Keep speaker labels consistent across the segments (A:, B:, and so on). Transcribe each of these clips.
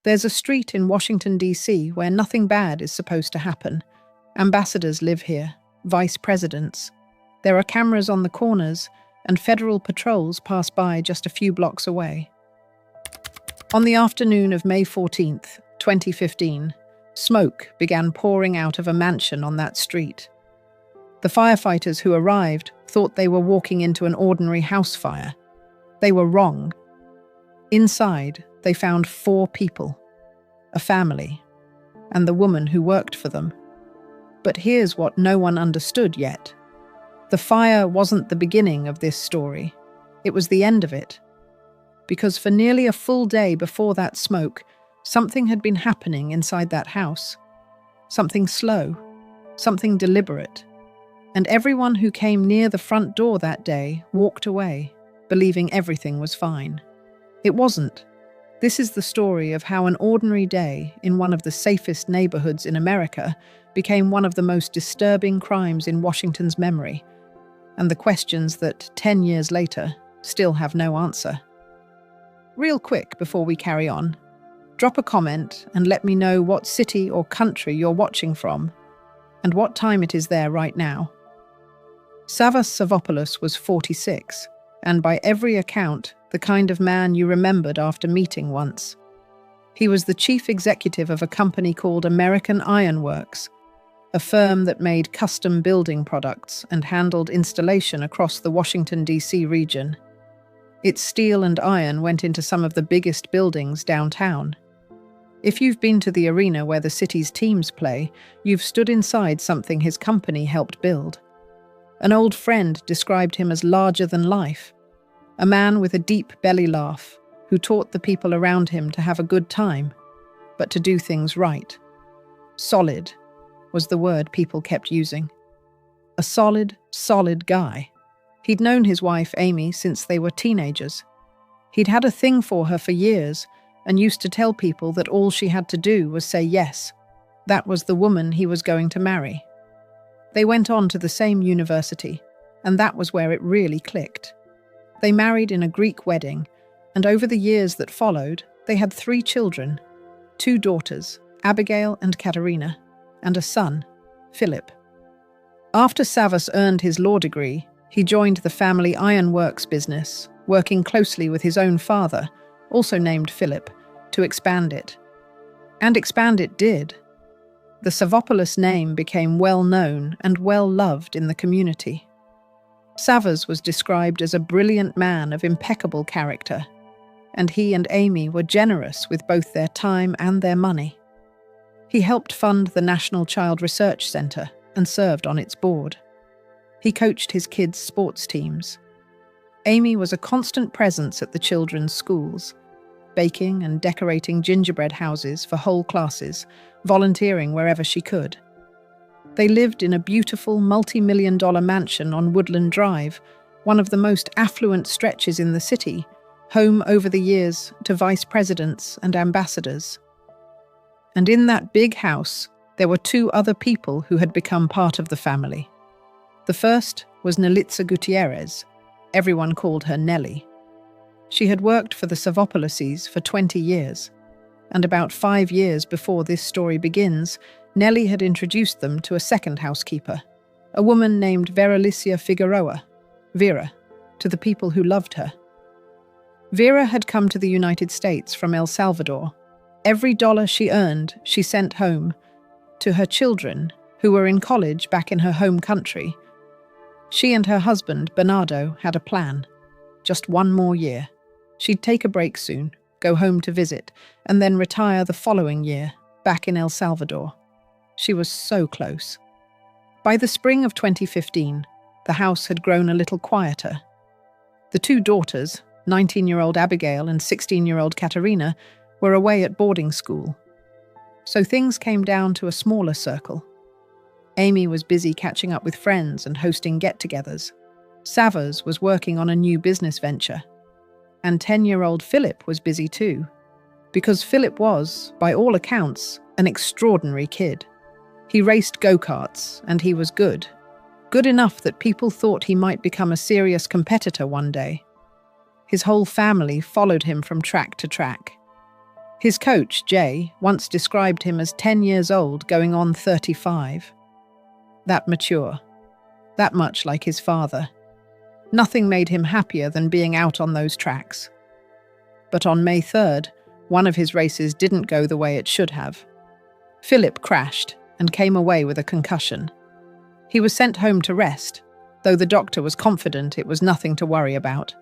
A: There's a street in Washington, D.C. where nothing bad is supposed to happen. Ambassadors live here, vice presidents. There are cameras on the corners, and federal patrols pass by just a few blocks away. On the afternoon of May 14th, 2015, smoke began pouring out of a mansion on that street. The firefighters who arrived thought they were walking into an ordinary house fire. They were wrong. Inside, they found 4 people, a family, and the woman who worked for them. But here's what no one understood yet. The fire wasn't the beginning of this story. It was the end of it. Because for nearly a full day before that smoke, something had been happening inside that house. Something slow, something deliberate. And everyone who came near the front door that day walked away, believing everything was fine. It wasn't. This is the story of how an ordinary day in one of the safest neighborhoods in America became one of the most disturbing crimes in Washington's memory, and the questions that, 10 years later, still have no answer. Real quick before we carry on, drop a comment and let me know what city or country you're watching from, and what time it is there right now. Savas Savopoulos was 46, and by every account, the kind of man you remembered after meeting once. He was the chief executive of a company called American Iron Works, a firm that made custom building products and handled installation across the Washington, D.C. region. Its steel and iron went into some of the biggest buildings downtown. If you've been to the arena where the city's teams play, you've stood inside something his company helped build. An old friend described him as larger than life, a man with a deep belly laugh who taught the people around him to have a good time, but to do things right. Solid was the word people kept using. A solid guy. He'd known his wife, Amy, since they were teenagers. He'd had a thing for her for years and used to tell people that all she had to do was say yes. That was the woman he was going to marry. They went on to the same university, and that was where it really clicked. They married in a Greek wedding, and over the years that followed, they had 3 children, 2 daughters, Abigail and Katerina, and a son, Philip. After Savas earned his law degree, he joined the family ironworks business, working closely with his own father, also named Philip, to expand it. And expand it did. The Savopoulos name became well known and well loved in the community. Savas was described as a brilliant man of impeccable character, and he and Amy were generous with both their time and their money. He helped fund the National Child Research Center and served on its board. He coached his kids' sports teams. Amy was a constant presence at the children's schools, baking and decorating gingerbread houses for whole classes, volunteering wherever she could. They lived in a beautiful multi-million-dollar mansion on Woodland Drive, one of the most affluent stretches in the city, home over the years to vice presidents and ambassadors. And in that big house, there were 2 other people who had become part of the family. The first was Nelitza Gutierrez. Everyone called her Nellie. She had worked for the Savopouloses for 20 years, and about 5 years before this story begins, Nellie had introduced them to a second housekeeper, a woman named Veralicia Figueroa, Vera, to the people who loved her. Vera had come to the United States from El Salvador. Every dollar she earned, she sent home to her children, who were in college back in her home country. She and her husband, Bernardo, had a plan. Just 1 more year. She'd take a break soon, go home to visit, and then retire the following year, back in El Salvador. She was so close. By the spring of 2015, the house had grown a little quieter. The 2 daughters, 19-year-old Abigail and 16-year-old Katerina, were away at boarding school. So things came down to a smaller circle. Amy was busy catching up with friends and hosting get-togethers. Savas was working on a new business venture. And 10-year-old Philip was busy too, because Philip was, by all accounts, an extraordinary kid. He raced go-karts, and he was good. Good enough that people thought he might become a serious competitor one day. His whole family followed him from track to track. His coach, Jay, once described him as 10 years old going on 35. That mature. That much like his father. Nothing made him happier than being out on those tracks. But on May 3rd, one of his races didn't go the way it should have. Philip crashed and came away with a concussion. He was sent home to rest, though the doctor was confident it was nothing to worry about.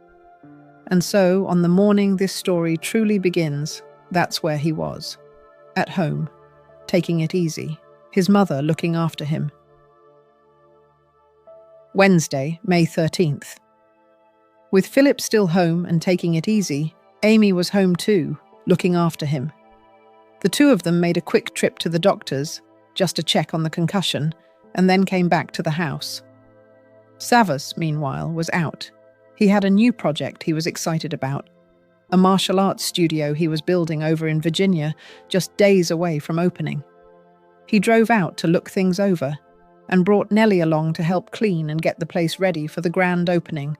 A: And so, on the morning this story truly begins, that's where he was. At home, taking it easy, his mother looking after him. Wednesday, May 13th. With Philip still home and taking it easy, Amy was home too, looking after him. The two of them made a quick trip to the doctor's, just to check on the concussion, and then came back to the house. Savas, meanwhile, was out. He had a new project he was excited about, a martial arts studio he was building over in Virginia, just days away from opening. He drove out to look things over, and brought Nellie along to help clean and get the place ready for the grand opening.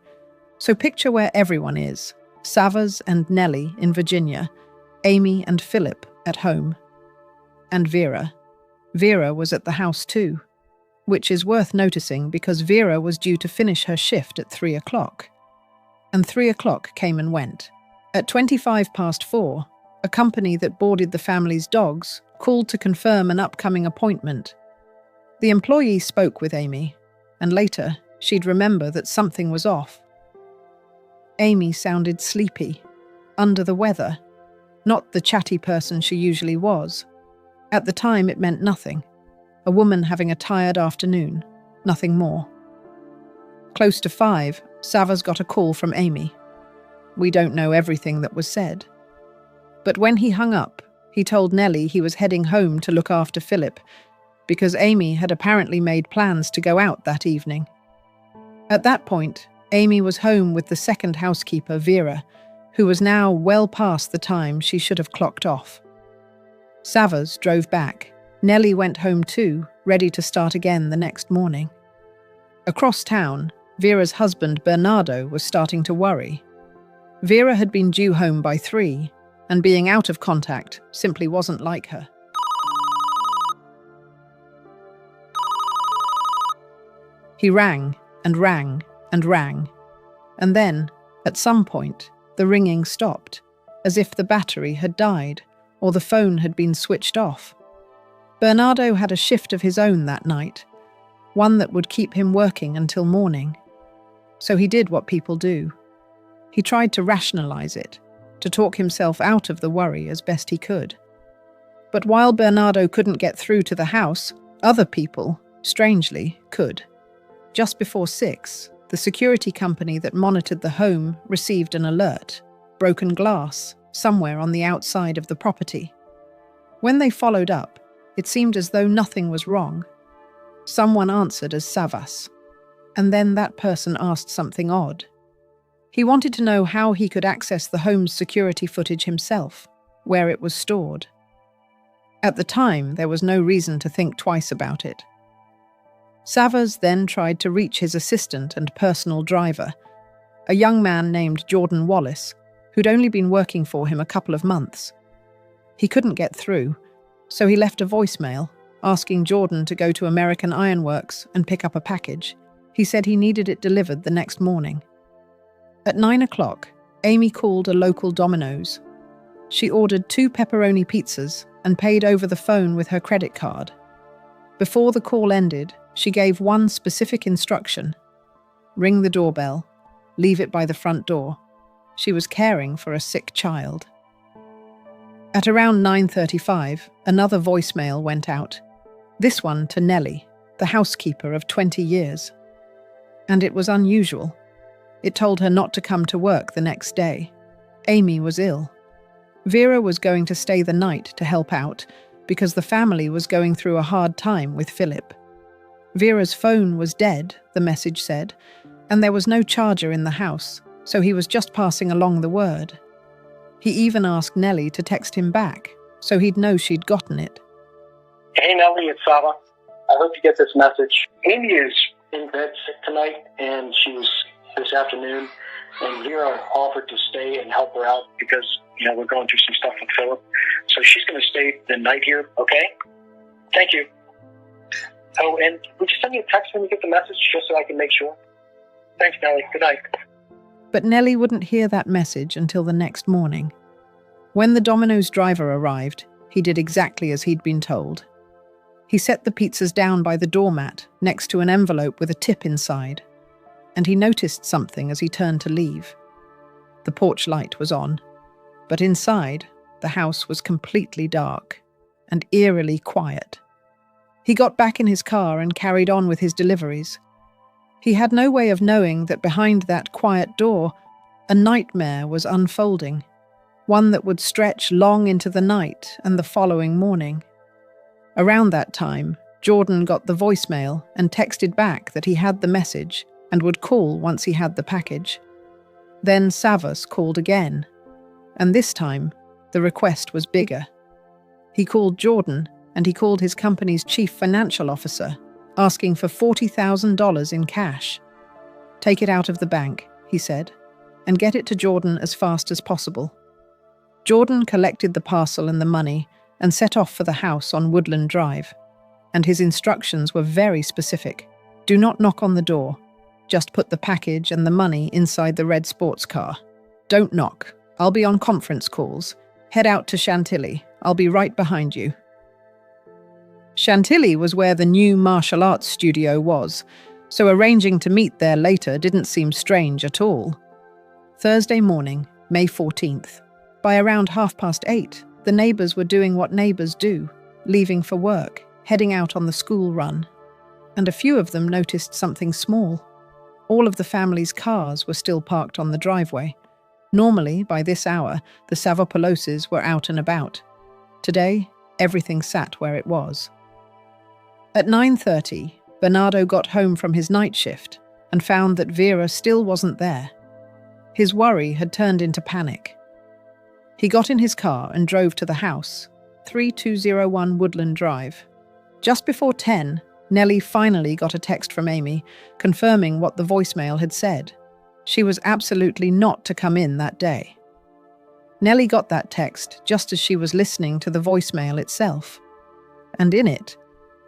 A: So picture where everyone is, Savas and Nellie in Virginia, Amy and Philip at home. And Vera. Vera was at the house too, which is worth noticing because Vera was due to finish her shift at 3 o'clock. And 3 o'clock came and went. At 4:25, a company that boarded the family's dogs called to confirm an upcoming appointment. The employee spoke with Amy, and later she'd remember that something was off. Amy sounded sleepy, under the weather, not the chatty person she usually was. At the time it meant nothing. A woman having a tired afternoon, nothing more. Close to 5, Savas got a call from Amy. We don't know everything that was said. But when he hung up, he told Nellie he was heading home to look after Philip, because Amy had apparently made plans to go out that evening. At that point, Amy was home with the second housekeeper, Vera, who was now well past the time she should have clocked off. Savas drove back. Nellie went home too, ready to start again the next morning. Across town, Vera's husband, Bernardo, was starting to worry. Vera had been due home by 3, and being out of contact simply wasn't like her. He rang and rang and rang, and then, at some point, the ringing stopped, as if the battery had died or the phone had been switched off. Bernardo had a shift of his own that night, one that would keep him working until morning. So he did what people do. He tried to rationalize it, to talk himself out of the worry as best he could. But while Bernardo couldn't get through to the house, other people, strangely, could. Just before 6, the security company that monitored the home received an alert, broken glass, somewhere on the outside of the property. When they followed up, it seemed as though nothing was wrong. Someone answered as Savas, and then that person asked something odd. He wanted to know how he could access the home's security footage himself, where it was stored. At the time, there was no reason to think twice about it. Savas then tried to reach his assistant and personal driver, a young man named Jordan Wallace, who'd only been working for him a couple of months. He couldn't get through, so he left a voicemail asking Jordan to go to American Ironworks and pick up a package. He said he needed it delivered the next morning. At 9 o'clock, Amy called a local Domino's. She ordered 2 pepperoni pizzas and paid over the phone with her credit card. Before the call ended, she gave one specific instruction: ring the doorbell, leave it by the front door. She was caring for a sick child. At around 9:35, another voicemail went out, this one to Nellie, the housekeeper of 20 years. And it was unusual. It told her not to come to work the next day. Amy was ill. Vera was going to stay the night to help out because the family was going through a hard time with Philip. Vera's phone was dead, the message said, and there was no charger in the house, so he was just passing along the word. He even asked Nellie to text him back, so he'd know she'd gotten it.
B: Hey Nellie, it's Saba. I hope you get this message. Amy is in bed sick tonight, and she was this afternoon. and Vera offered to stay and help her out because, we're going through some stuff with Philip. So she's going to stay the night here, okay? Thank you. Oh, and would you send me a text when you get the message just so I can make sure? Thanks, Nellie. Good night.
A: But Nellie wouldn't hear that message until the next morning. When the Domino's driver arrived, he did exactly as he'd been told. He set the pizzas down by the doormat next to an envelope with a tip inside, and he noticed something as he turned to leave. The porch light was on, but inside, the house was completely dark and eerily quiet. He got back in his car and carried on with his deliveries. He had no way of knowing that behind that quiet door, a nightmare was unfolding, one that would stretch long into the night and the following morning. Around that time, Jordan got the voicemail and texted back that he had the message and would call once he had the package. Then Savas called again, and this time, the request was bigger. He called Jordan, and he called his company's chief financial officer, asking for $40,000 in cash. "Take it out of the bank," he said, "and get it to Jordan as fast as possible." Jordan collected the parcel and the money and set off for the house on Woodland Drive, and his instructions were very specific. Do not knock on the door. Just put the package and the money inside the red sports car. Don't knock. I'll be on conference calls. Head out to Chantilly. I'll be right behind you. Chantilly was where the new martial arts studio was, so arranging to meet there later didn't seem strange at all. Thursday morning, May 14th. By around 8:30, the neighbours were doing what neighbours do, leaving for work, heading out on the school run. And a few of them noticed something small. All of the family's cars were still parked on the driveway. Normally, by this hour, the Savopoloses were out and about. Today, everything sat where it was. At 9:30, Bernardo got home from his night shift and found that Vera still wasn't there. His worry had turned into panic. He got in his car and drove to the house, 3201 Woodland Drive. Just before 10, Nellie finally got a text from Amy confirming what the voicemail had said. She was absolutely not to come in that day. Nellie got that text just as she was listening to the voicemail itself. And in it,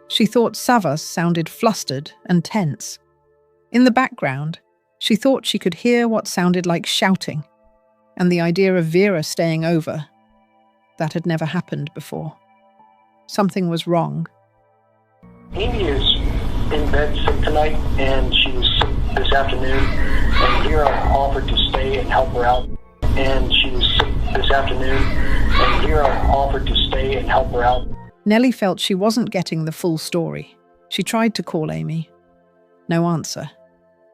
A: she thought Savas sounded flustered and tense. In the background, she thought she could hear what sounded like shouting, and the idea of Vera staying over. That had never happened before. Something was wrong.
B: Amy is in bed sick tonight, and she was sick this afternoon, and Vera offered to stay and help her out. Nellie
A: felt she wasn't getting the full story. She tried to call Amy. No answer.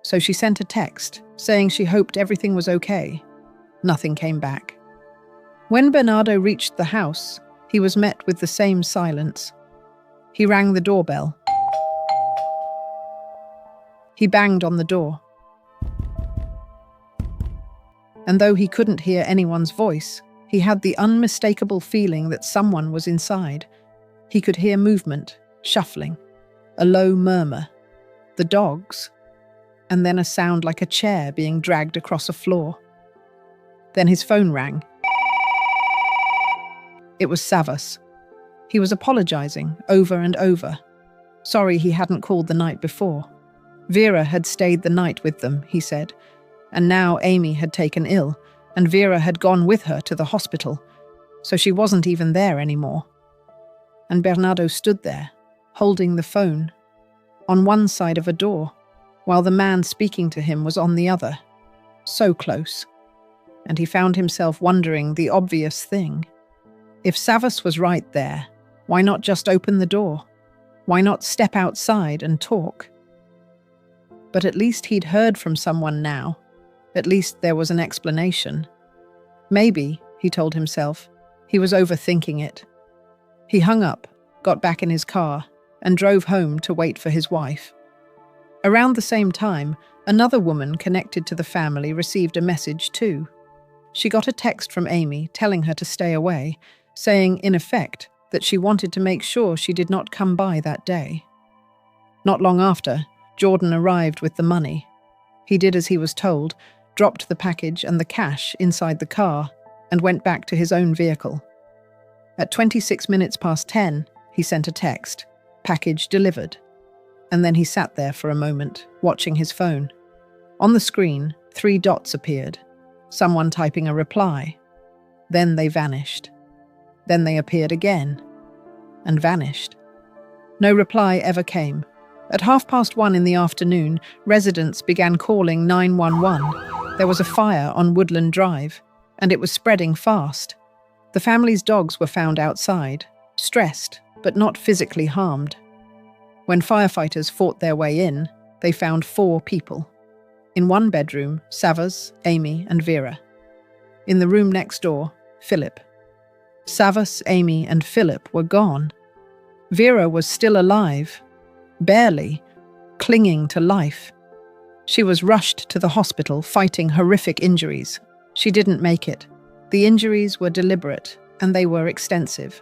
A: So she sent a text saying she hoped everything was okay. Nothing came back. When Bernardo reached the house, he was met with the same silence. He rang the doorbell. He banged on the door. And though he couldn't hear anyone's voice, he had the unmistakable feeling that someone was inside. He could hear movement, shuffling, a low murmur, the dogs, and then a sound like a chair being dragged across a floor. Then his phone rang. It was Savas. He was apologizing over and over. Sorry he hadn't called the night before. Vera had stayed the night with them, he said, and now Amy had taken ill, and Vera had gone with her to the hospital, so she wasn't even there anymore. And Bernardo stood there, holding the phone, on one side of a door, while the man speaking to him was on the other, so close. And he found himself wondering the obvious thing. If Savas was right there, why not just open the door? Why not step outside and talk? But at least he'd heard from someone now. At least there was an explanation. Maybe, he told himself, he was overthinking it. He hung up, got back in his car, and drove home to wait for his wife. Around the same time, another woman connected to the family received a message too. She got a text from Amy telling her to stay away, saying, in effect, that she wanted to make sure she did not come by that day. Not long after, Jordan arrived with the money. He did as he was told, dropped the package and the cash inside the car, and went back to his own vehicle. At 26 minutes past 10, he sent a text, "Package delivered." And then he sat there for a moment, watching his phone. On the screen, 3 dots appeared, someone typing a reply. Then they vanished. Then they appeared again, and vanished. No reply ever came. At 1:30 in the afternoon, residents began calling 911. There was a fire on Woodland Drive, and it was spreading fast. The family's dogs were found outside, stressed, but not physically harmed. When firefighters fought their way in, they found 4 people. In one bedroom, Savas, Amy, and Vera. In the room next door, Philip. Savas, Amy, and Philip were gone. Vera was still alive, barely, clinging to life. She was rushed to the hospital fighting horrific injuries. She didn't make it. The injuries were deliberate, and they were extensive.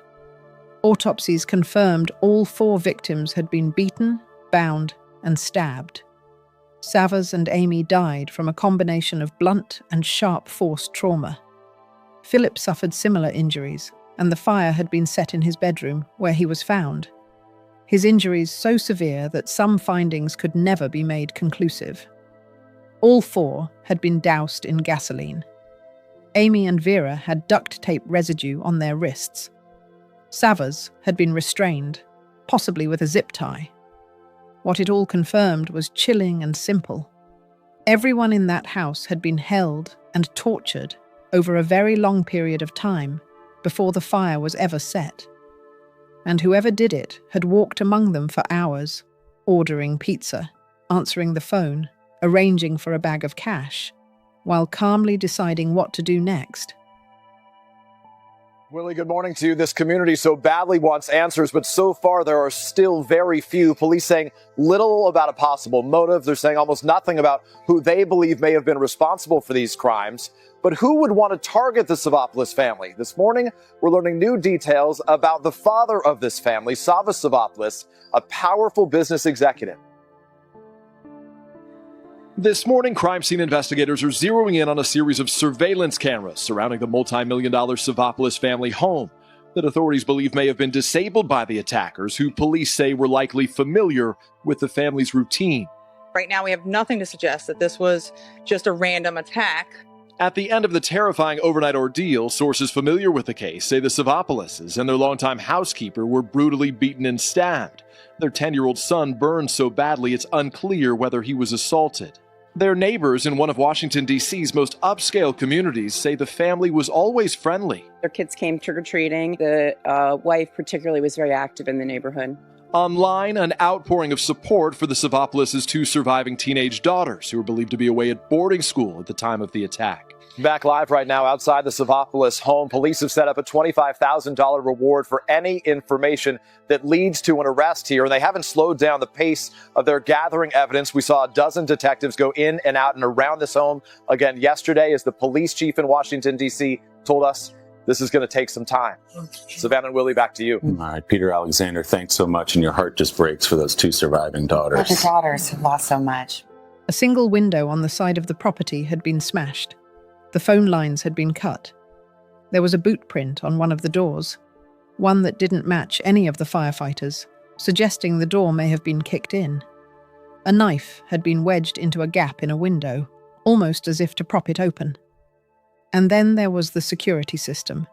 A: Autopsies confirmed all 4 victims had been beaten, bound, and stabbed. Savas and Amy died from a combination of blunt and sharp force trauma. Philip suffered similar injuries, and the fire had been set in his bedroom, where he was found. His injuries so severe that some findings could never be made conclusive. All 4 had been doused in gasoline. Amy and Vera had duct tape residue on their wrists. Savas had been restrained, possibly with a zip tie. What it all confirmed was chilling and simple. Everyone in that house had been held and tortured over a very long period of time before the fire was ever set. And whoever did it had walked among them for hours, ordering pizza, answering the phone, arranging for a bag of cash, while calmly deciding what to do next.
C: Willie, good morning to you. This community so badly wants answers, but so far there are still very few. Police saying little about a possible motive. They're saying almost nothing about who they believe may have been responsible for these crimes. But who would want to target the Savopoulos family? This morning, we're learning new details about the father of this family, Savas Savopoulos, a powerful business executive.
D: This morning, crime scene investigators are zeroing in on a series of surveillance cameras surrounding the multi-million-dollar Savopoulos family home that authorities believe may have been disabled by the attackers, who police say were likely familiar with the family's routine.
E: Right now, we have nothing to suggest that this was just a random attack.
D: At the end of the terrifying overnight ordeal, sources familiar with the case say the Savapouloses and their longtime housekeeper were brutally beaten and stabbed. Their 10-year-old son burned so badly it's unclear whether he was assaulted. Their neighbors in one of Washington, D.C.'s most upscale communities say the family was always friendly.
F: Their kids came trick-or-treating. The wife particularly was very active in the neighborhood.
D: Online, an outpouring of support for the Savopoulos' 2 surviving teenage daughters, who were believed to be away at boarding school at the time of the attack.
C: Back live right now outside the Savopoulos home, police have set up a $25,000 reward for any information that leads to an arrest here. And they haven't slowed down the pace of their gathering evidence. We saw a dozen detectives go in and out and around this home again yesterday, as the police chief in Washington, D.C. told us this is going to take some time. Savannah and Willie, back to you.
G: All right, Peter Alexander, thanks so much. And your heart just breaks for those 2 surviving daughters.
H: The daughters have lost so much.
A: A single window on the side of the property had been smashed. The phone lines had been cut. There was a boot print on one of the doors, one that didn't match any of the firefighters, suggesting the door may have been kicked in. A knife had been wedged into a gap in a window, almost as if to prop it open. And then there was the security system.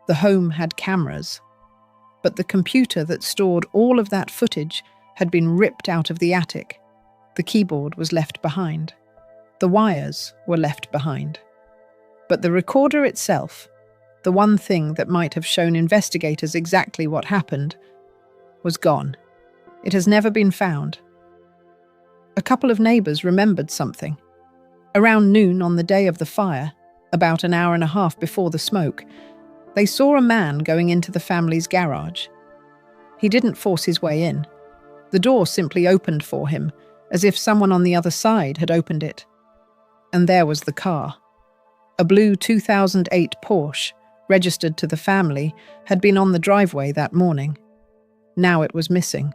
A: The home had cameras. But the computer that stored all of that footage had been ripped out of the attic. The keyboard was left behind. The wires were left behind. But the recorder itself, the one thing that might have shown investigators exactly what happened, was gone. It has never been found. A couple of neighbors remembered something. Around noon on the day of the fire, about an hour and a half before the smoke, they saw a man going into the family's garage. He didn't force his way in. The door simply opened for him, as if someone on the other side had opened it. And there was the car. A blue 2008 Porsche, registered to the family, had been on the driveway that morning. Now it was missing.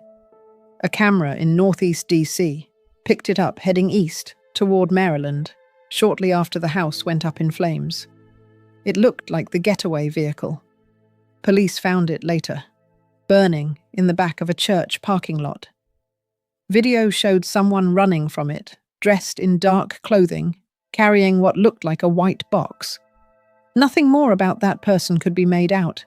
A: A camera in northeast D.C. picked it up heading east toward Maryland, shortly after the house went up in flames. It looked like the getaway vehicle. Police found it later, burning in the back of a church parking lot. Video showed someone running from it, dressed in dark clothing, carrying what looked like a white box. Nothing more about that person could be made out.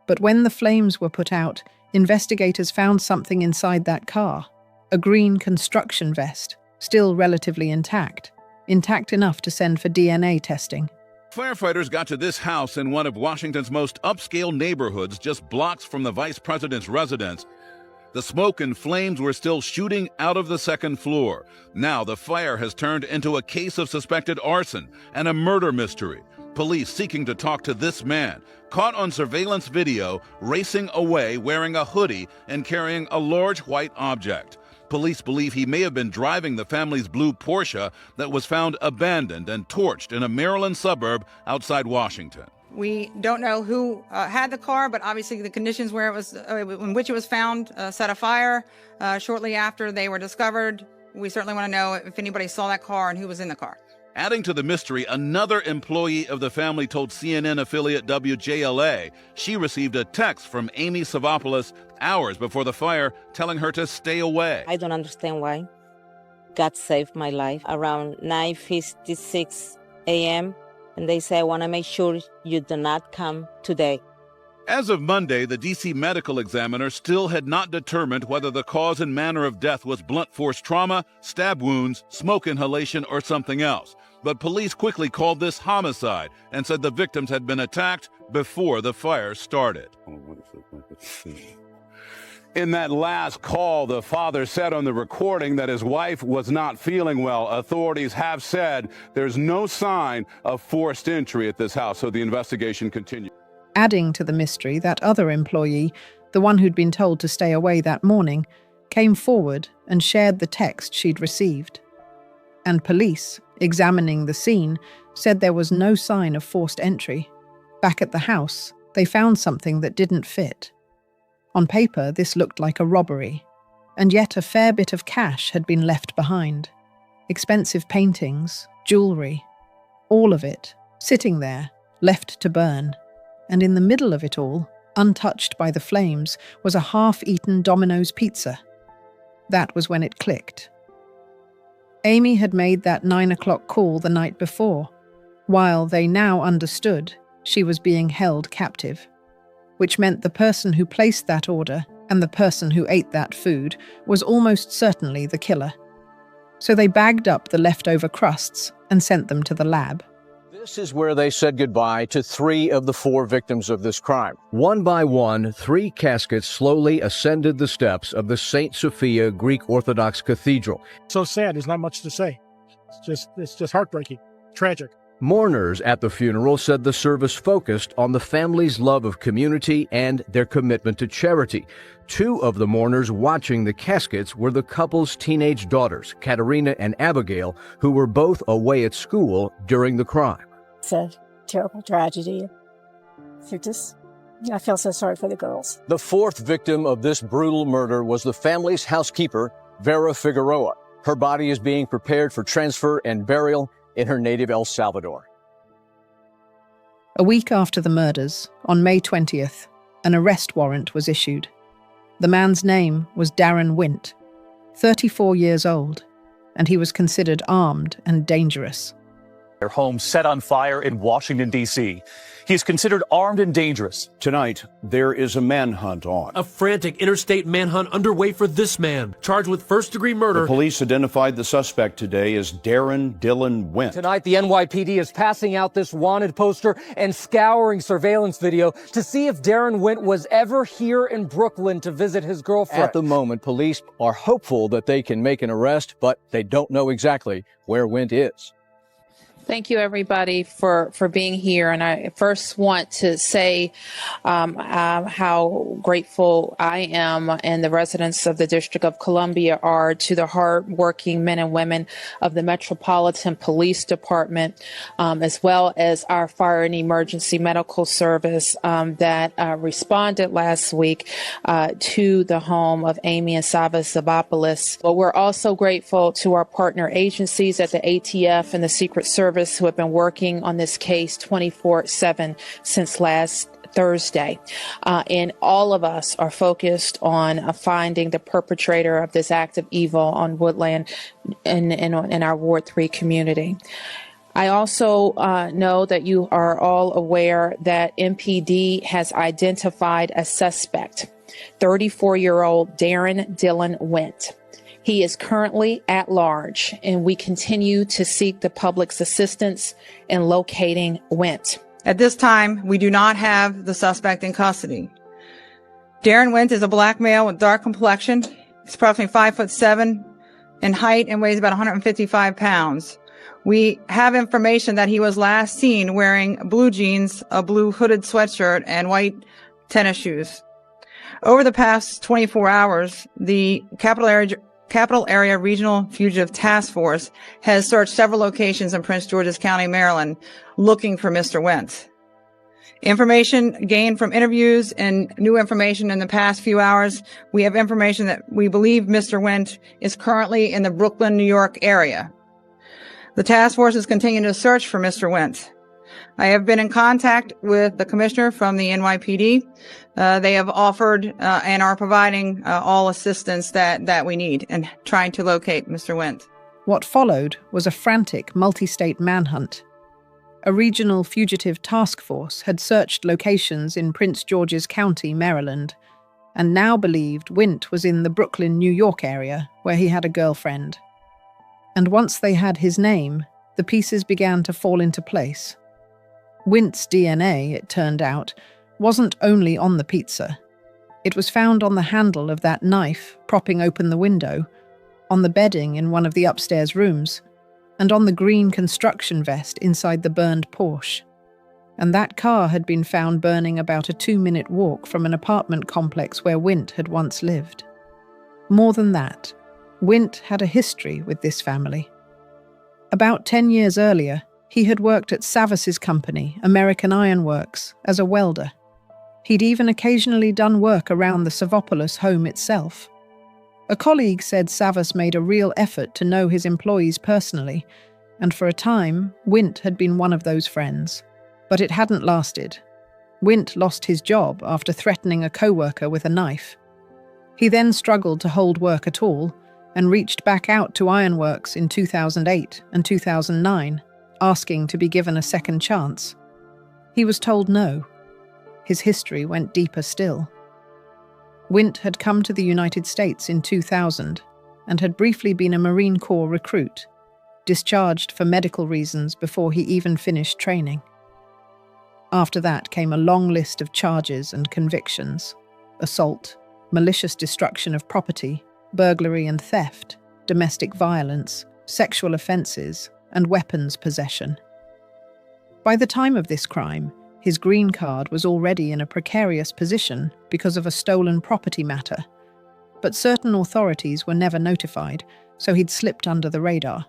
A: But when the flames were put out, investigators found something inside that car, a green construction vest, still relatively intact enough to send for DNA testing.
I: Firefighters got to this house in one of Washington's most upscale neighborhoods, just blocks from the vice president's residence. The smoke and flames were still shooting out of the second floor. Now the fire has turned into a case of suspected arson and a murder mystery. Police seeking to talk to this man, caught on surveillance video, racing away wearing a hoodie and carrying a large white object. Police believe he may have been driving the family's blue Porsche that was found abandoned and torched in a Maryland suburb outside Washington.
E: We don't know who had the car, but obviously the conditions where it was, in which it was found, set a fire shortly after they were discovered. We certainly want to know if anybody saw that car and who was in the car.
I: Adding to the mystery, another employee of the family told CNN affiliate WJLA she received a text from Amy Savopoulos hours before the fire telling her to stay away.
J: I don't understand why. God saved my life around 9:56 a.m. and they say, I want to make sure you do not come today.
I: As of Monday, the D.C. medical examiner still had not determined whether the cause and manner of death was blunt force trauma, stab wounds, smoke inhalation, or something else. But police quickly called this homicide and said the victims had been attacked before the fire started. In that last call, the father said on the recording that his wife was not feeling well. Authorities have said there's no sign of forced entry at this house, so the investigation continues.
A: Adding to the mystery, that other employee, the one who'd been told to stay away that morning, came forward and shared the text she'd received. And police, examining the scene, said there was no sign of forced entry. Back at the house, they found something that didn't fit. On paper, this looked like a robbery, and yet a fair bit of cash had been left behind. Expensive paintings, jewelry, all of it, sitting there, left to burn. And in the middle of it all, untouched by the flames, was a half-eaten Domino's pizza. That was when it clicked. Amy had made that 9 o'clock call the night before, while they now understood she was being held captive, which meant the person who placed that order and the person who ate that food was almost certainly the killer. So they bagged up the leftover crusts and sent them to the lab.
K: This is where they said goodbye to 3 of the 4 victims of this crime. One by one, 3 caskets slowly ascended the steps of the St. Sophia Greek Orthodox Cathedral.
L: So sad, there's not much to say. It's just heartbreaking, tragic.
K: Mourners at the funeral said the service focused on the family's love of community and their commitment to charity. 2 of the mourners watching the caskets were the couple's teenage daughters, Katerina and Abigail, who were both away at school during the crime.
M: It's a terrible tragedy. I feel so sorry for the girls.
K: The 4th victim of this brutal murder was the family's housekeeper, Vera Figueroa. Her body is being prepared for transfer and burial in her native El Salvador.
A: A week after the murders, on May 20th, an arrest warrant was issued. The man's name was Darren Wint, 34 years old, and he was considered armed and dangerous.
N: Their home set on fire in Washington, D.C. He is considered armed and dangerous.
O: Tonight, there is a manhunt on.
P: A frantic interstate manhunt underway for this man, charged with first-degree murder.
O: The police identified the suspect today as Darren Dylan Wint.
Q: Tonight, the NYPD is passing out this wanted poster and scouring surveillance video to see if Darren Wint was ever here in Brooklyn to visit his girlfriend.
K: At the moment, police are hopeful that they can make an arrest, but they don't know exactly where Wint is.
R: Thank you, everybody, for being here. And I first want to say how grateful I am and the residents of the District of Columbia are to the hardworking men and women of the Metropolitan Police Department, as well as our Fire and Emergency Medical Service that responded last week to the home of Amy and Sava Zabopoulos. But we're also grateful to our partner agencies at the ATF and the Secret Service who have been working on this case 24/7 since last Thursday. And all of us are focused on finding the perpetrator of this act of evil on Woodland in our Ward 3 community. I also know that you are all aware that MPD has identified a suspect, 34-year-old Darren Dylan Went. He is currently at large, and we continue to seek the public's assistance in locating Went.
E: At this time, we do not have the suspect in custody. Darren Went is a black male with dark complexion. He's approximately 5'7" in height and weighs about 155 pounds. We have information that he was last seen wearing blue jeans, a blue hooded sweatshirt, and white tennis shoes. Over the past 24 hours, the Capital Area Regional Fugitive Task Force has searched several locations in Prince George's County, Maryland, looking for Mr. Went. Information gained from interviews and new information in the past few hours, we have information that we believe Mr. Went is currently in the Brooklyn, New York area. The task force is continuing to search for Mr. Went. I have been in contact with the commissioner from the NYPD. They have offered and are providing all assistance that we need in trying to locate Mr. Went.
A: What followed was a frantic multi-state manhunt. A regional fugitive task force had searched locations in Prince George's County, Maryland, and now believed Went was in the Brooklyn, New York area where he had a girlfriend. And once they had his name, the pieces began to fall into place. Went's DNA, it turned out, wasn't only on the pizza. It was found on the handle of that knife propping open the window, on the bedding in one of the upstairs rooms, and on the green construction vest inside the burned Porsche. And that car had been found burning about a 2-minute walk from an apartment complex where Went had once lived. More than that, Went had a history with this family. About 10 years earlier, he had worked at Savas's company, American Iron Works, as a welder. He'd even occasionally done work around the Savopoulos home itself. A colleague said Savas made a real effort to know his employees personally, and for a time, Went had been one of those friends. But it hadn't lasted. Went lost his job after threatening a co-worker with a knife. He then struggled to hold work at all, and reached back out to Ironworks in 2008 and 2009, asking to be given a second chance. He was told no. His history went deeper still. Went had come to the United States in 2000 and had briefly been a Marine Corps recruit, discharged for medical reasons before he even finished training. After that came a long list of charges and convictions: assault, malicious destruction of property, burglary and theft, domestic violence, sexual offences, and weapons possession. By the time of this crime, his green card was already in a precarious position because of a stolen property matter, but certain authorities were never notified, so he'd slipped under the radar.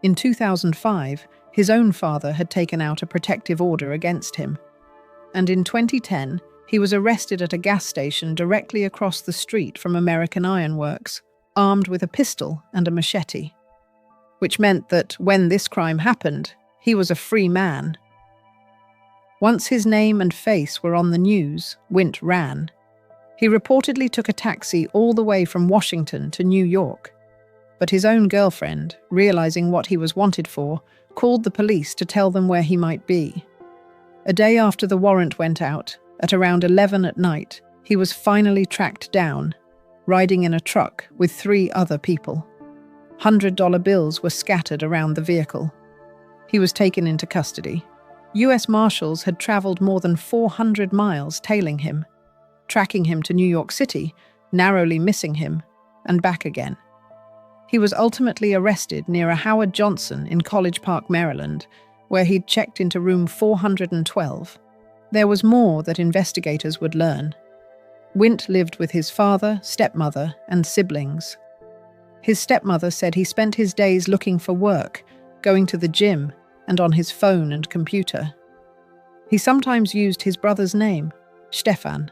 A: In 2005, his own father had taken out a protective order against him, and in 2010, he was arrested at a gas station directly across the street from American Iron Works, armed with a pistol and a machete, which meant that when this crime happened, he was a free man. Once his name and face were on the news, Went ran. He reportedly took a taxi all the way from Washington to New York. But his own girlfriend, realizing what he was wanted for, called the police to tell them where he might be. A day after the warrant went out, at around 11 at night, he was finally tracked down, riding in a truck with 3 other people. $100 bills were scattered around the vehicle. He was taken into custody. U.S. Marshals had traveled more than 400 miles tailing him, tracking him to New York City, narrowly missing him, and back again. He was ultimately arrested near a Howard Johnson in College Park, Maryland, where he'd checked into room 412. There was more that investigators would learn. Wint lived with his father, stepmother, and siblings. His stepmother said he spent his days looking for work, going to the gym, and on his phone and computer. He sometimes used his brother's name, Stefan.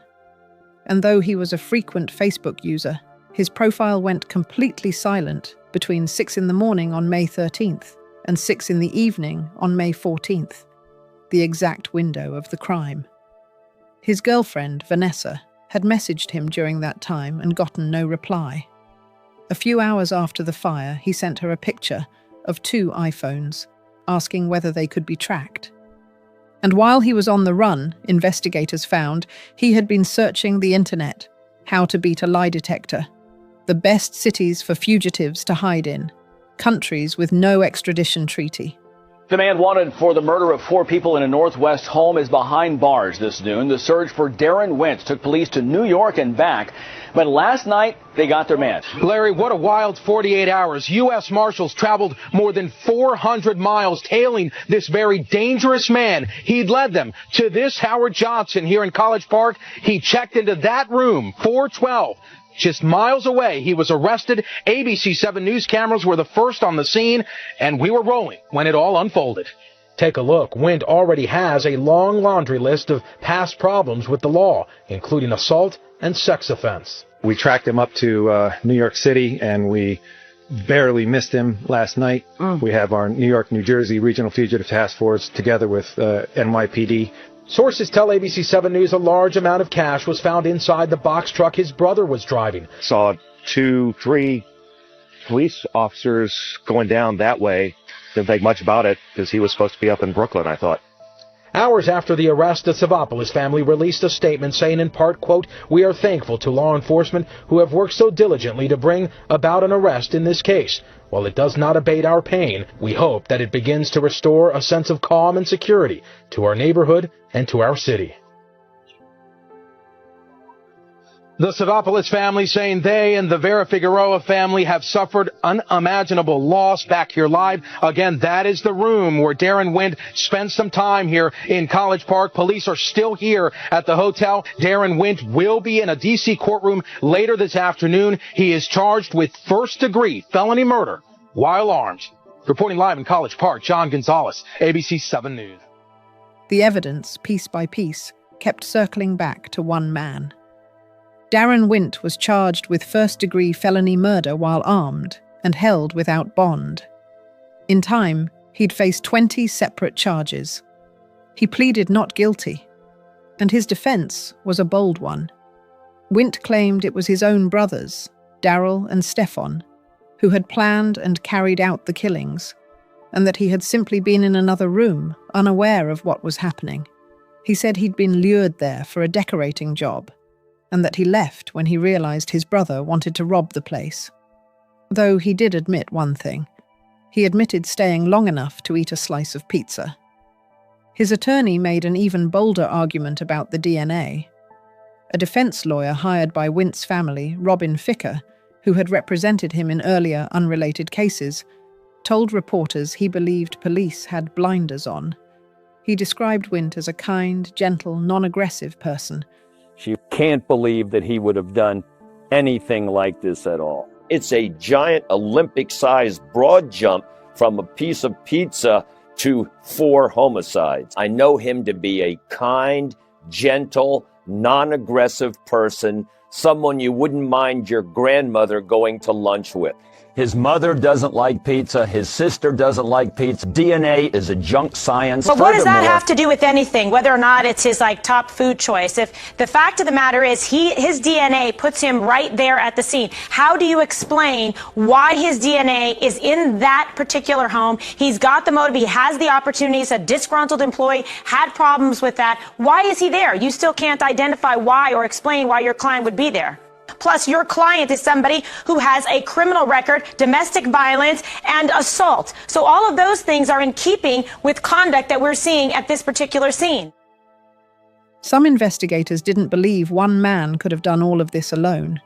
A: And though he was a frequent Facebook user, his profile went completely silent between 6 in the morning on May 13th and 6 in the evening on May 14th, the exact window of the crime. His girlfriend, Vanessa, had messaged him during that time and gotten no reply. A few hours after the fire, he sent her a picture of 2 iPhones, asking whether they could be tracked. And while he was on the run, investigators found he had been searching the internet, how to beat a lie detector, the best cities for fugitives to hide in, countries with no extradition treaty.
S: The man wanted for the murder of 4 people in a Northwest home is behind bars this noon. The search for Darren Wint took police to New York and back. But last night, they got their man.
T: Larry, what a wild 48 hours. U.S. Marshals traveled more than 400 miles tailing this very dangerous man. He'd led them to this Howard Johnson here in College Park. He checked into that room, 412. Just miles away, he was arrested. ABC 7 News cameras were the first on the scene, and we were rolling when it all unfolded. Take a look. Wint already has a long laundry list of past problems with the law, including assault and sex offense.
U: We tracked him up to New York City, and we barely missed him last night. We have our New York, New Jersey Regional Fugitive Task Force together with NYPD.
T: Sources tell ABC 7 News a large amount of cash was found inside the box truck his brother was driving.
V: Saw 2-3 police officers going down that way. Didn't think much about it because he was supposed to be up in Brooklyn, I thought.
T: Hours after the arrest, the Savopoulos family released a statement saying in part, quote, "We are thankful to law enforcement who have worked so diligently to bring about an arrest in this case. While it does not abate our pain, we hope that it begins to restore a sense of calm and security to our neighborhood and to our city." The Savopoulos family saying they and the Vera Figueroa family have suffered unimaginable loss. Back here live, again, that is the room where Darren Wint spent some time here in College Park. Police are still here at the hotel. Darren Wint will be in a D.C. courtroom later this afternoon. He is charged with first-degree felony murder while armed. Reporting live in College Park, John Gonzalez, ABC 7 News.
A: The evidence, piece by piece, kept circling back to one man. Darren Wint was charged with first-degree felony murder while armed and held without bond. In time, he'd faced 20 separate charges. He pleaded not guilty, and his defense was a bold one. Wint claimed it was his own brothers, Daryl and Stefan, who had planned and carried out the killings, and that he had simply been in another room, unaware of what was happening. He said he'd been lured there for a decorating job, and that he left when he realized his brother wanted to rob the place. Though he did admit one thing. He admitted staying long enough to eat a slice of pizza. His attorney made an even bolder argument about the DNA. A defense lawyer hired by Wint's family, Robin Ficker, who had represented him in earlier unrelated cases, told reporters he believed police had blinders on. He described Wint as a kind, gentle, non-aggressive person.
W: She can't believe that he would have done anything like this at all.
X: It's a giant Olympic-sized broad jump from a piece of pizza to 4 homicides. I know him to be a kind, gentle, non-aggressive person, someone you wouldn't mind your grandmother going to lunch with.
W: His mother doesn't like pizza. His sister doesn't like pizza. DNA is a junk science.
Y: But what does that have to do with anything, whether or not it's his top food choice? If the fact of the matter is his DNA puts him right there at the scene, how do you explain why his DNA is in that particular home? He's got the motive. He has the opportunities. A disgruntled employee had problems with that. Why is he there? You still can't identify why or explain why your client would be there. Plus, your client is somebody who has a criminal record, domestic violence, and assault. So all of those things are in keeping with conduct that we're seeing at this particular scene.
A: Some investigators didn't believe one man could have done all of this alone.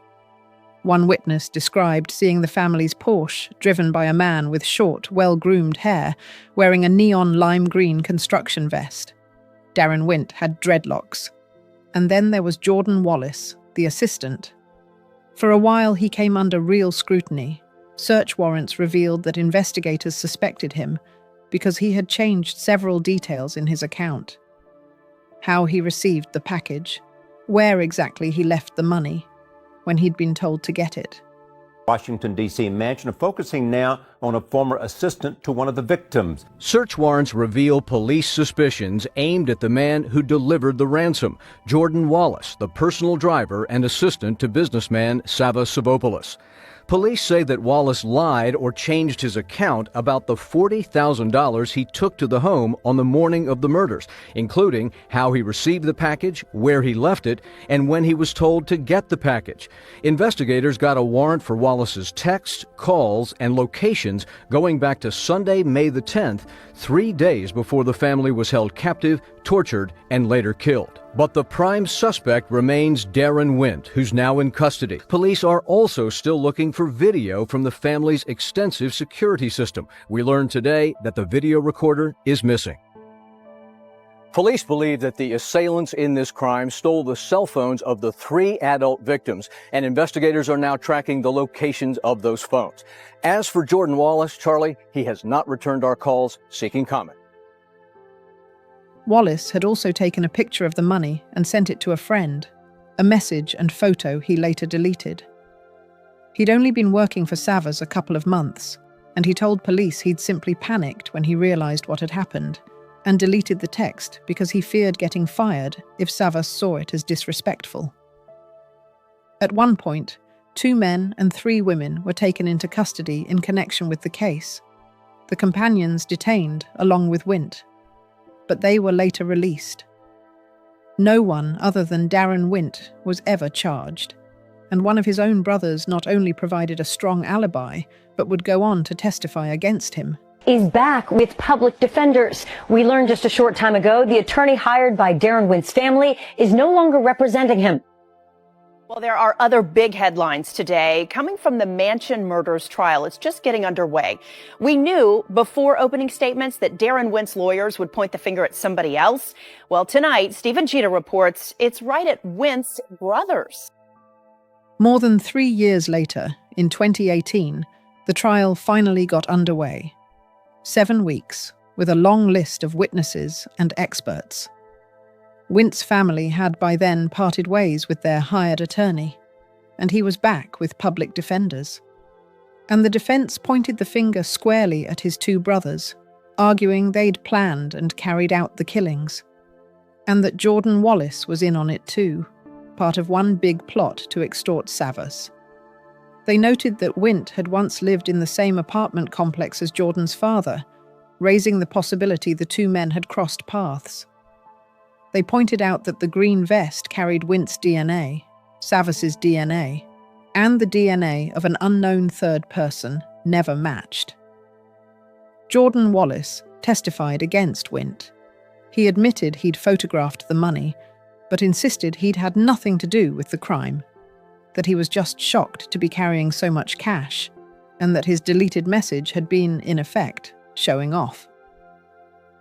A: One witness described seeing the family's Porsche driven by a man with short, well-groomed hair, wearing a neon lime green construction vest. Darren Wint had dreadlocks. And then there was Jordan Wallace, the assistant. For a while he came under real scrutiny. Search warrants revealed that investigators suspected him because he had changed several details in his account. How he received the package, where exactly he left the money, when he'd been told to get it.
B: Washington, D.C. mansion, focusing now on a former assistant to one of the victims.
K: Search warrants reveal police suspicions aimed at the man who delivered the ransom, Jordan Wallace, the personal driver and assistant to businessman Savas Savopoulos. Police say that Wallace lied or changed his account about the $40,000 he took to the home on the morning of the murders, including how he received the package, where he left it, and when he was told to get the package. Investigators got a warrant for Wallace's texts, calls, and locations going back to Sunday, May the 10th, 3 days before the family was held captive, tortured, and later killed. But the prime suspect remains Darren Wint, who's now in custody. Police are also still looking for video from the family's extensive security system. We learned today that the video recorder is missing. Police believe that the assailants in this crime stole the cell phones of the 3 adult victims, and investigators are now tracking the locations of those phones. As for Jordan Wallace, Charlie, he has not returned our calls seeking comment.
A: Wallace had also taken a picture of the money and sent it to a friend, a message and photo he later deleted. He'd only been working for Savas a couple of months, and he told police he'd simply panicked when he realized what had happened and deleted the text because he feared getting fired if Savas saw it as disrespectful. At one point, 2 men and 3 women were taken into custody in connection with the case. The companions detained along with Wint, but they were later released. No one other than Darren Wint was ever charged, and one of his own brothers not only provided a strong alibi, but would go on to testify against him.
C: Is back with public defenders. We learned just a short time ago the attorney hired by Darren Wint's family is no longer representing him.
D: Well, there are other big headlines today coming from the Mansion murders trial. It's just getting underway. We knew before opening statements that Darren Wint's lawyers would point the finger at somebody else. Well, tonight, Stephen Cheetah reports it's right at Wint's brothers.
A: More than 3 years later, in 2018, the trial finally got underway. 7 weeks, with a long list of witnesses and experts. Wint's family had by then parted ways with their hired attorney, and he was back with public defenders. And the defense pointed the finger squarely at his 2 brothers, arguing they'd planned and carried out the killings, and that Jordan Wallace was in on it too, part of one big plot to extort Savas. They noted that Wint had once lived in the same apartment complex as Jordan's father, raising the possibility the 2 men had crossed paths. They pointed out that the green vest carried Wint's DNA, Savas's DNA, and the DNA of an unknown third person never matched. Jordan Wallace testified against Wint. He admitted he'd photographed the money, but insisted he'd had nothing to do with the crime, that he was just shocked to be carrying so much cash, and that his deleted message had been, in effect, showing off.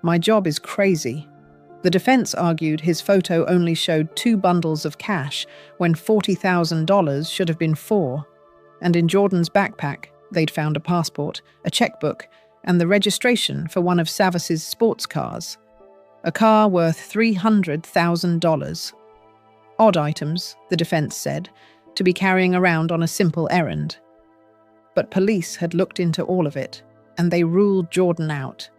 A: "My job is crazy." The defense argued his photo only showed 2 bundles of cash when $40,000 should have been 4, and in Jordan's backpack they'd found a passport, a checkbook, and the registration for one of Savas's sports cars, a car worth $300,000. Odd items, the defense said, to be carrying around on a simple errand. But police had looked into all of it, and they ruled Jordan out.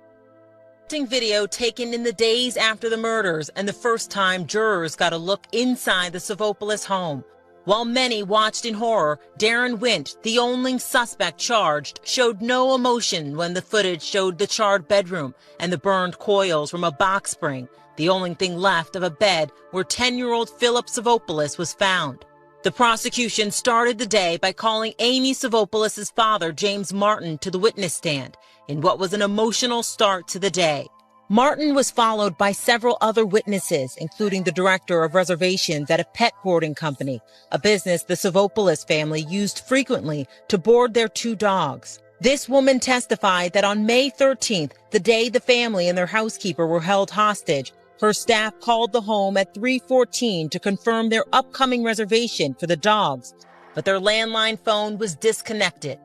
F: Video taken in the days after the murders and the first time jurors got a look inside the Savopoulos home. While many watched in horror, Darren Wint, the only suspect charged, showed no emotion when the footage showed the charred bedroom and the burned coils from a box spring, the only thing left of a bed where 10-year-old Philip Savopoulos was found. The prosecution started the day by calling Amy Savopoulos' father, James Martin, to the witness stand in what was an emotional start to the day. Martin was followed by several other witnesses, including the director of reservations at a pet boarding company, a business the Savopoulos family used frequently to board their 2 dogs. This woman testified that on May 13th, the day the family and their housekeeper were held hostage, her staff called the home at 3:14 to confirm their upcoming reservation for the dogs, but their landline phone was disconnected.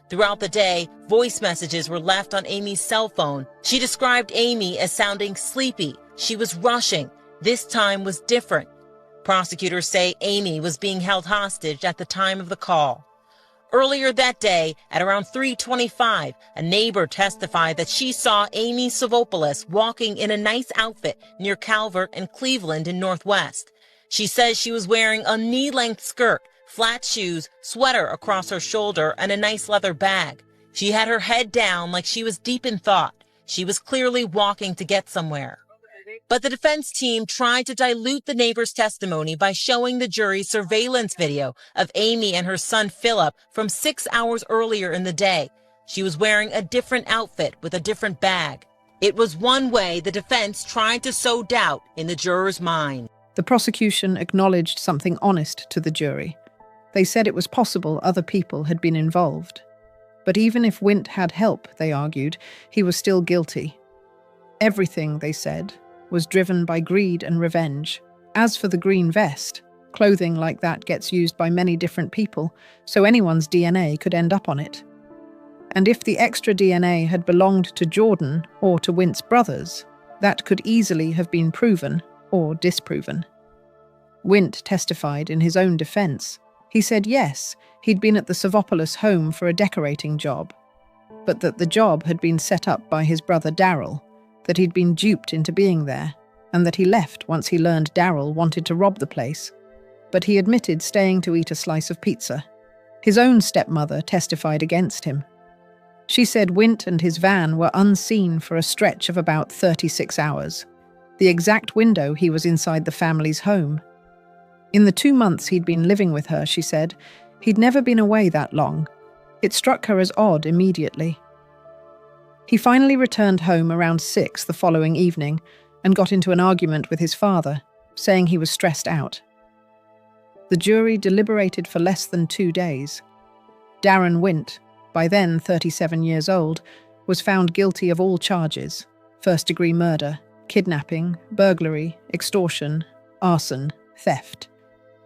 F: Throughout the day, voice messages were left on Amy's cell phone. She described Amy as sounding sleepy. She was rushing. This time was different. Prosecutors say Amy was being held hostage at the time of the call. Earlier that day, at around 3:25, a neighbor testified that she saw Amy Savopoulos walking in a nice outfit near Calvert and Cleveland in Northwest. She says she was wearing a knee-length skirt, flat shoes, sweater across her shoulder, and a nice leather bag. She had her head down like she was deep in thought. She was clearly walking to get somewhere. But the defense team tried to dilute the neighbor's testimony by showing the jury surveillance video of Amy and her son Philip from 6 hours earlier in the day. She was wearing a different outfit with a different bag. It was one way the defense tried to sow doubt in the juror's mind.
A: The prosecution acknowledged something honest to the jury. They said it was possible other people had been involved. But even if Wint had help, they argued, he was still guilty. Everything, they said, was driven by greed and revenge. As for the green vest, clothing like that gets used by many different people, so anyone's DNA could end up on it. And if the extra DNA had belonged to Jordan or to Wint's brothers, that could easily have been proven or disproven. Wint testified in his own defense. He said yes, he'd been at the Savopoulos home for a decorating job, but that the job had been set up by his brother Daryl, that he'd been duped into being there, and that he left once he learned Daryl wanted to rob the place. But he admitted staying to eat a slice of pizza. His own stepmother testified against him. She said Wint and his van were unseen for a stretch of about 36 hours, the exact window he was inside the family's home. In the 2 months he'd been living with her, she said, he'd never been away that long. It struck her as odd immediately. He finally returned home around 6 the following evening and got into an argument with his father, saying he was stressed out. The jury deliberated for less than 2 days. Darren Wint, by then 37 years old, was found guilty of all charges: first-degree murder, kidnapping, burglary, extortion, arson, theft.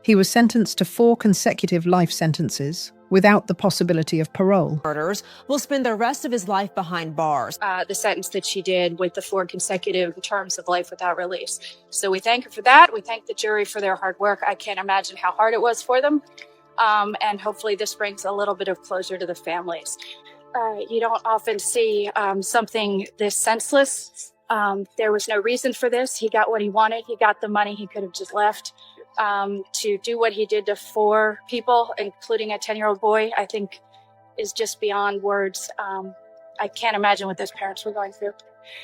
A: He was sentenced to 4 consecutive life sentences, without the possibility of parole.
G: Murders will spend the rest of his life behind bars.
H: The sentence that she did with the 4 consecutive terms of life without release. So we thank her for that. We thank the jury for their hard work. I can't imagine how hard it was for them. And hopefully this brings a little bit of closure to the families. You don't often see something this senseless. There was no reason for this. He got what he wanted. He got the money. He could have just left. To do what he did to 4 people, including a 10-year-old boy, I think is just beyond words. I can't imagine what those parents were going through.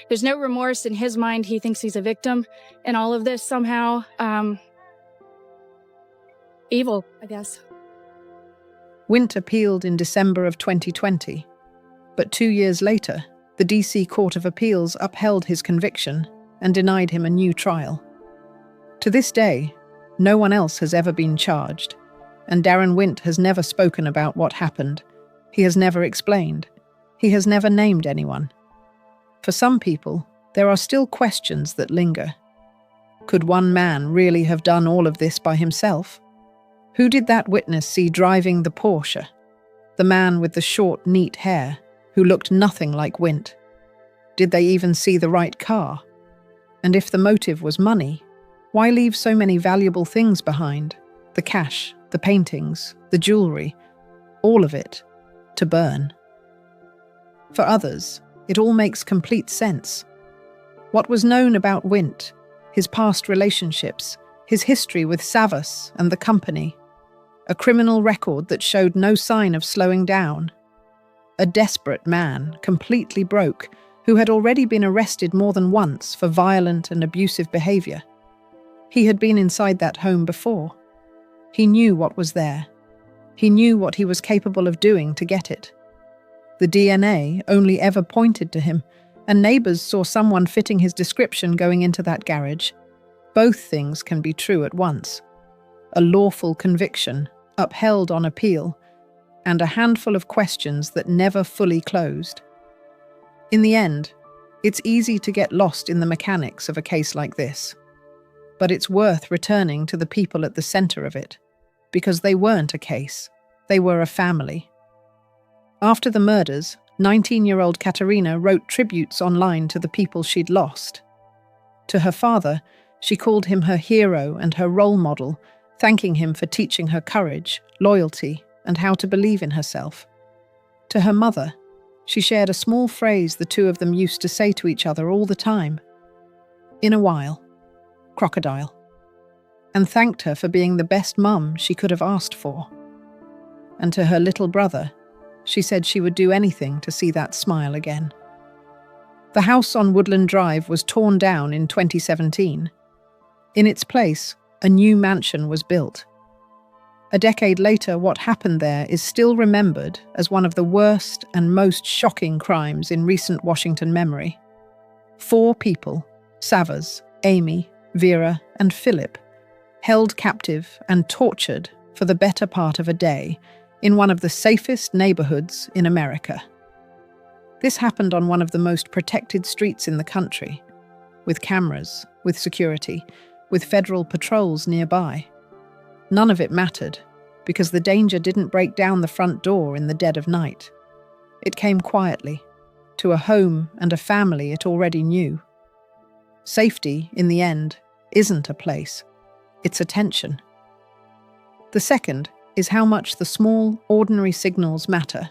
I: There's no remorse in his mind. He thinks he's a victim in all of this somehow. Evil, I guess.
A: Wint appealed in December of 2020, but 2 years later, the DC Court of Appeals upheld his conviction and denied him a new trial. To this day, no one else has ever been charged, and Darren Wint has never spoken about what happened. He has never explained. He has never named anyone. For some people, there are still questions that linger. Could one man really have done all of this by himself? Who did that witness see driving the Porsche? The man with the short, neat hair, who looked nothing like Wint? Did they even see the right car? And if the motive was money, why leave so many valuable things behind? The cash, the paintings, the jewelry, all of it, to burn. For others, it all makes complete sense. What was known about Wint, his past relationships, his history with Savas and the company, a criminal record that showed no sign of slowing down, a desperate man, completely broke, who had already been arrested more than once for violent and abusive behavior. He had been inside that home before. He knew what was there. He knew what he was capable of doing to get it. The DNA only ever pointed to him, and neighbors saw someone fitting his description going into that garage. Both things can be true at once. A lawful conviction, upheld on appeal, and a handful of questions that never fully closed. In the end, it's easy to get lost in the mechanics of a case like this. But it's worth returning to the people at the center of it, because they weren't a case, they were a family. After the murders, 19-year-old Katerina wrote tributes online to the people she'd lost. To her father, she called him her hero and her role model, thanking him for teaching her courage, loyalty, and how to believe in herself. To her mother, she shared a small phrase the two of them used to say to each other all the time. "In a while, crocodile," and thanked her for being the best mum she could have asked for. And to her little brother, she said she would do anything to see that smile again. The house on Woodland Drive was torn down in 2017. In its place, a new mansion was built. A decade later, what happened there is still remembered as one of the worst and most shocking crimes in recent Washington memory. 4 people, Savas, Amy, Vera, and Philip, held captive and tortured for the better part of a day in one of the safest neighborhoods in America. This happened on one of the most protected streets in the country, with cameras, with security, with federal patrols nearby. None of it mattered, because the danger didn't break down the front door in the dead of night. It came quietly, to a home and a family it already knew. Safety, in the end, isn't a place. It's attention. The second is how much the small, ordinary signals matter.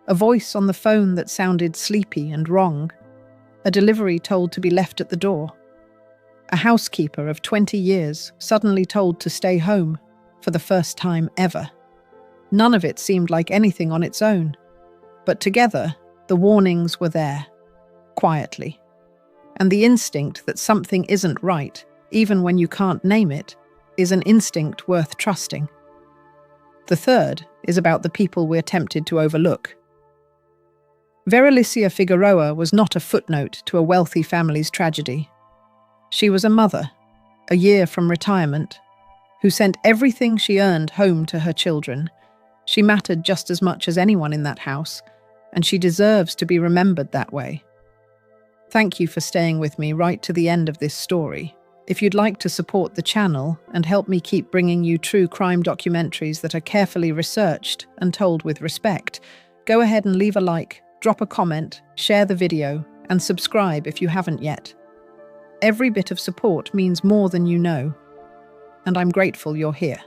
A: A voice on the phone that sounded sleepy and wrong. A delivery told to be left at the door. A housekeeper of 20 years suddenly told to stay home for the first time ever. None of it seemed like anything on its own, but together the warnings were there, quietly. And the instinct that something isn't right, even when you can't name it, is an instinct worth trusting. The third is about the people we're tempted to overlook. Veralicia Figueroa was not a footnote to a wealthy family's tragedy. She was a mother, a year from retirement, who sent everything she earned home to her children. She mattered just as much as anyone in that house, and she deserves to be remembered that way. Thank you for staying with me right to the end of this story. If you'd like to support the channel and help me keep bringing you true crime documentaries that are carefully researched and told with respect, go ahead and leave a like, drop a comment, share the video, and subscribe if you haven't yet. Every bit of support means more than you know, and I'm grateful you're here.